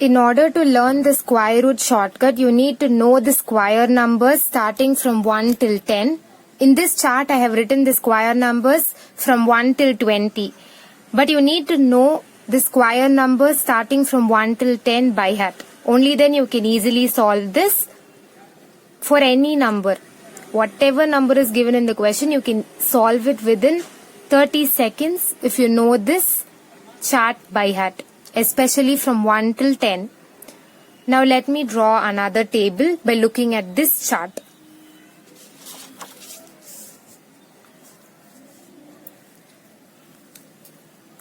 In order to learn the square root shortcut, you need to know the square numbers starting from 1 till 10. In this chart, I have written the square numbers from 1 till 20. But you need to know the square numbers starting from 1 till 10 by heart. Only then you can easily solve this for any number. Whatever number is given in the question, you can solve it within 30 seconds if you know this chart by heart, especially from 1 till 10. Now let me draw another table by looking at this chart.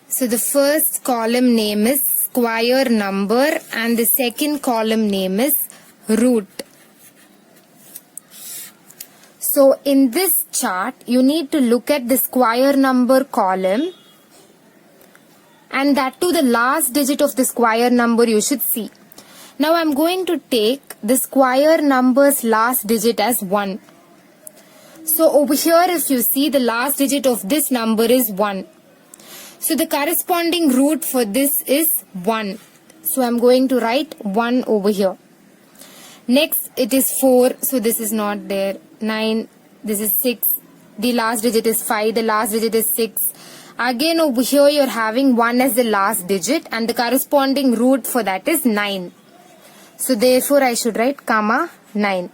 So the first column name is square number and the second column name is root. So in this chart, you need to look at the square number column, and that too the last digit of the square number you should see. Now I'm going to take the square number's last digit as 1. So over here if you see, the last digit of this number is 1. So the corresponding root for this is 1. So I'm going to write 1 over here. Next it is 4, so this is not there. 9, this is 6. The last digit is 5, the last digit is 6. Again over here you're having 1 as the last digit and the corresponding root for that is 9. So therefore I should write comma 9.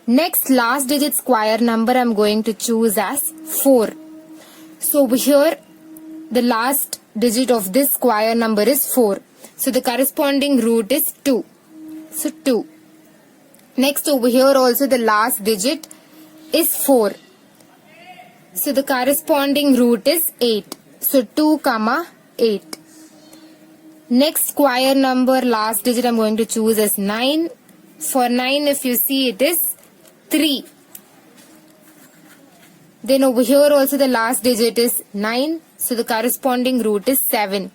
Next last digit square number I'm going to choose as 4. So over here the last digit of this square number is 4. So the corresponding root is 2. So 2. Next over here also the last digit is 4. So the corresponding root is 8. So 2 comma 8. Next square number last digit I'm going to choose as 9. For 9 if you see it is 3. Then over here also the last digit is 9. So the corresponding root is 7.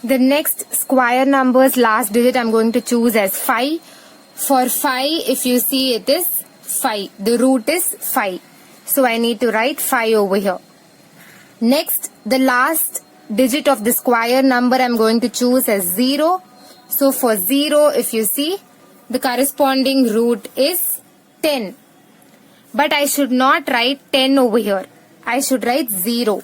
The next square number's last digit I'm going to choose as 5. For 5 if you see it is 5. The root is 5. So I need to write 5 over here. Next the last digit of the square number I'm going to choose as 0. So for 0 if you see, the corresponding root is 10. But I should not write 10 over here. I should write 0.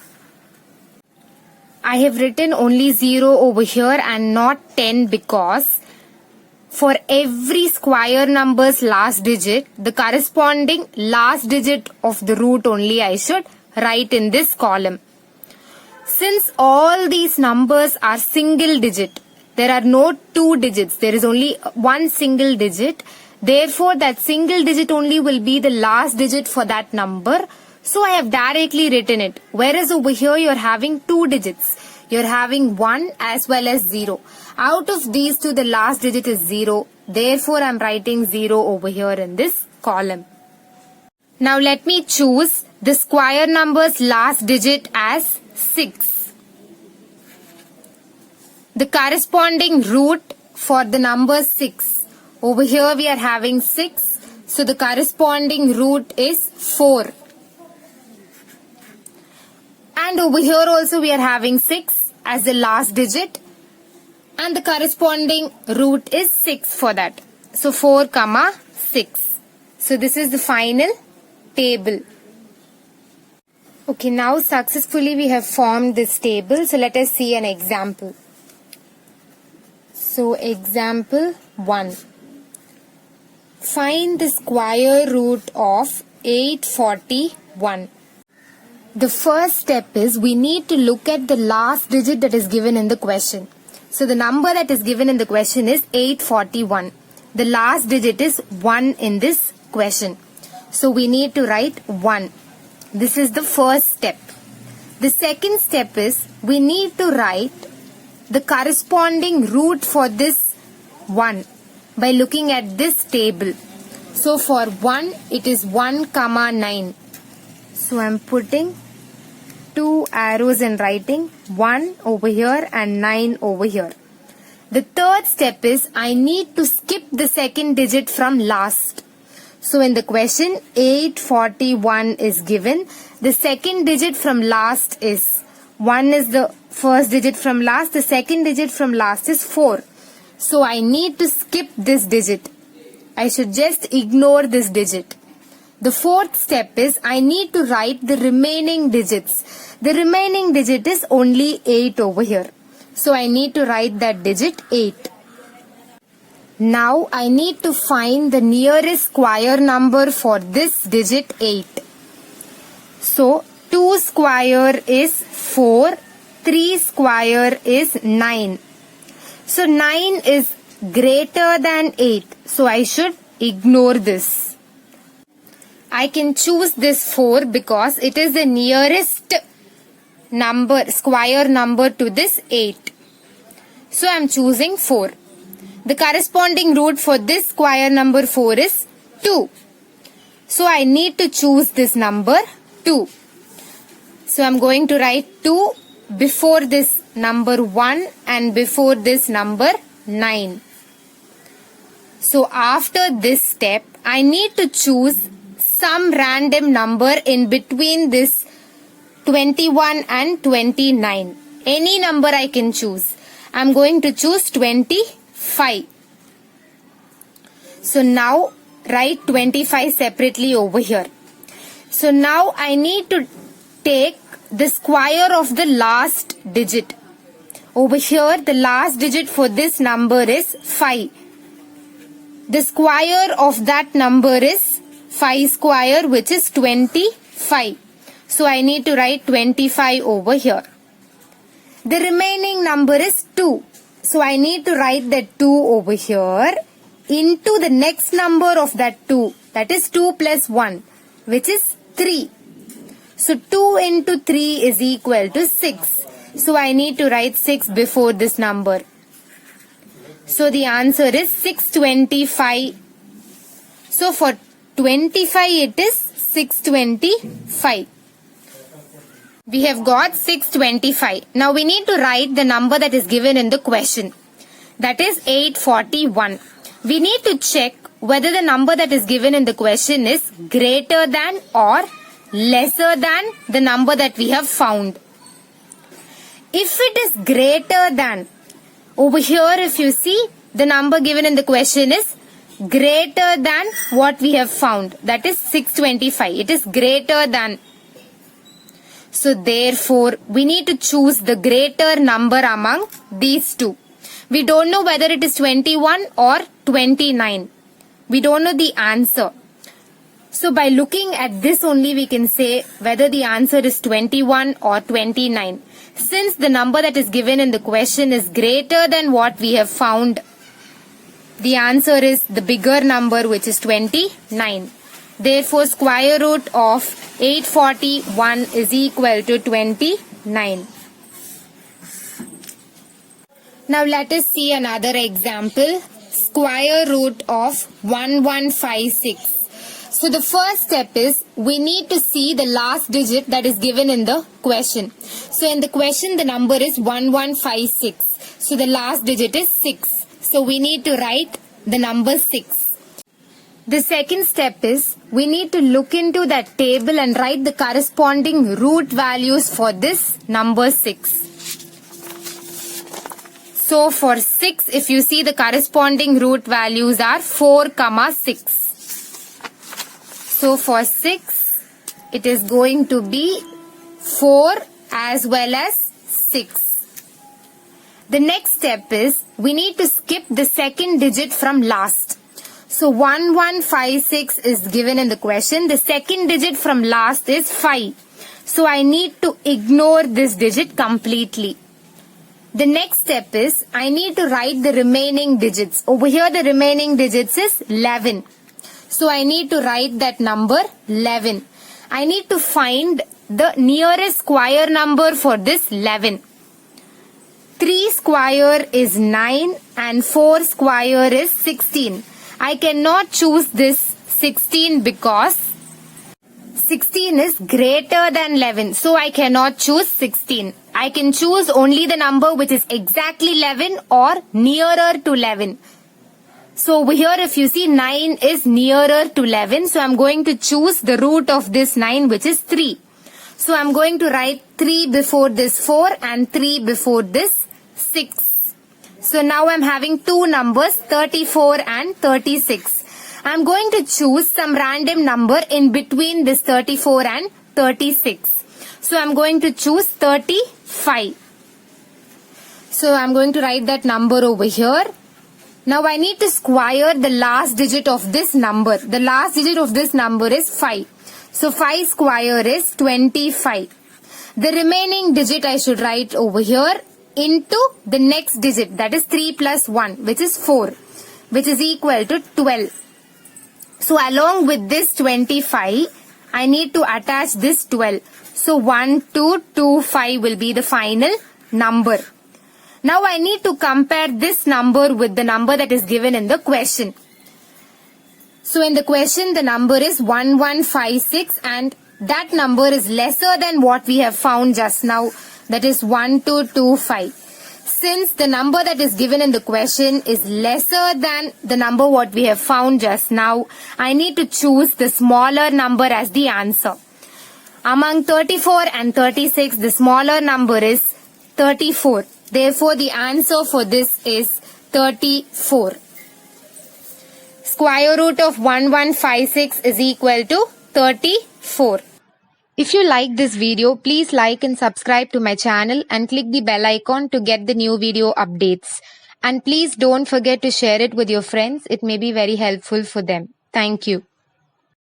I have written only 0 over here and not 10 because for every square number's last digit, the corresponding last digit of the root only I should write in this column. Since all these numbers are single digit, there are no two digits, there is only one single digit. Therefore, that single digit only will be the last digit for that number. So I have directly written it. Whereas over here you are having two digits. You are having 1 as well as 0. Out of these two, the last digit is 0. Therefore, I am writing 0 over here in this column. Now let me choose the square number's last digit as 6. The corresponding root for the number 6. Over here we are having 6. So the corresponding root is 4. And over here also we are having 6 as the last digit. And the corresponding root is 6 for that. So 4 comma 6. So this is the final table. Okay, now successfully we have formed this table. So let us see an example. So example 1. Find the square root of 841. The first step is we need to look at the last digit that is given in the question. So the number that is given in the question is 841. The last digit is 1 in this question. So we need to write 1. This is the first step. The second step is we need to write the corresponding root for this 1 by looking at this table. So for 1 it is 1 comma 9. So I'm putting 2 arrows and writing 1 over here and 9 over here. The third step is I need to skip the second digit from last. So in the question 841 is given. The second digit from last is 1 is the First digit from last, the second digit from last is 4. So I need to skip this digit. I should just ignore this digit. The fourth step is I need to write the remaining digits. The remaining digit is only 8 over here. So I need to write that digit 8. Now I need to find the nearest square number for this digit 8. So 2 square is 4, 3 square is 9. So 9 is greater than 8. So I should ignore this. I can choose this 4 because it is the nearest number, square number to this 8. So I am choosing 4. The corresponding root for this square number 4 is 2. So I need to choose this number 2. So I am going to write 2 before this number 1 and before this number 9. So after this step, I need to choose some random number in between this 21 and 29. Any number I can choose. I am going to choose 25. So now write 25 separately over here. So now I need to take the square of the last digit. Over here the last digit for this number is 5. The square of that number is 5 square, which is 25. So I need to write 25 over here. The remaining number is 2. So I need to write that 2 over here into the next number of that 2. That is 2 plus 1, which is 3. So 2 into 3 is equal to 6. So I need to write 6 before this number. So the answer is 625. So for 25 it is 625. We have got 625. Now we need to write the number that is given in the question. That is 841. We need to check whether the number that is given in the question is greater than or lesser than the number that we have found. If it is greater than, over here if you see, the number given in the question is greater than what we have found. That is 625. It is greater than. So therefore, we need to choose the greater number among these two. We don't know whether it is 21 or 29. We don't know the answer. So by looking at this only we can say whether the answer is 21 or 29. Since the number that is given in the question is greater than what we have found, the answer is the bigger number, which is 29. Therefore, square root of 841 is equal to 29. Now let us see another example. Square root of 1156. So the first step is we need to see the last digit that is given in the question. So in the question the number is 1156. So the last digit is 6. So we need to write the number 6. The second step is we need to look into that table and write the corresponding root values for this number 6. So for 6, if you see, the corresponding root values are 4, 6. So for 6, it is going to be 4 as well as 6. The next step is we need to skip the second digit from last. So 1156 is given in the question. The second digit from last is 5. So I need to ignore this digit completely. The next step is I need to write the remaining digits. Over here the remaining digits is 11. So I need to write that number 11. I need to find the nearest square number for this 11. 3 square is 9 and 4 square is 16. I cannot choose this 16 because 16 is greater than 11. So I cannot choose 16. I can choose only the number which is exactly 11 or nearer to 11. So over here if you see 9 is nearer to 11. So I'm going to choose the root of this 9, which is 3. So I'm going to write 3 before this 4 and 3 before this 6. So now I'm having two numbers, 34 and 36. I'm going to choose some random number in between this 34 and 36. So I'm going to choose 35. So I'm going to write that number over here. Now I need to square the last digit of this number. The last digit of this number is 5. So 5 square is 25. The remaining digit I should write over here into the next digit, that is 3 plus 1, which is 4, which is equal to 12. So along with this 25, I need to attach this 12. So 1225 will be the final number. Now I need to compare this number with the number that is given in the question. So in the question, the number is 1156 and that number is lesser than what we have found just now, that is 1225. Since the number that is given in the question is lesser than the number what we have found just now, I need to choose the smaller number as the answer. Among 34 and 36, the smaller number is 34. Therefore, the answer for this is 34. Square root of 1156 is equal to 34. If you like this video, please like and subscribe to my channel and click the bell icon to get the new video updates. And please don't forget to share it with your friends. It may be very helpful for them. Thank you.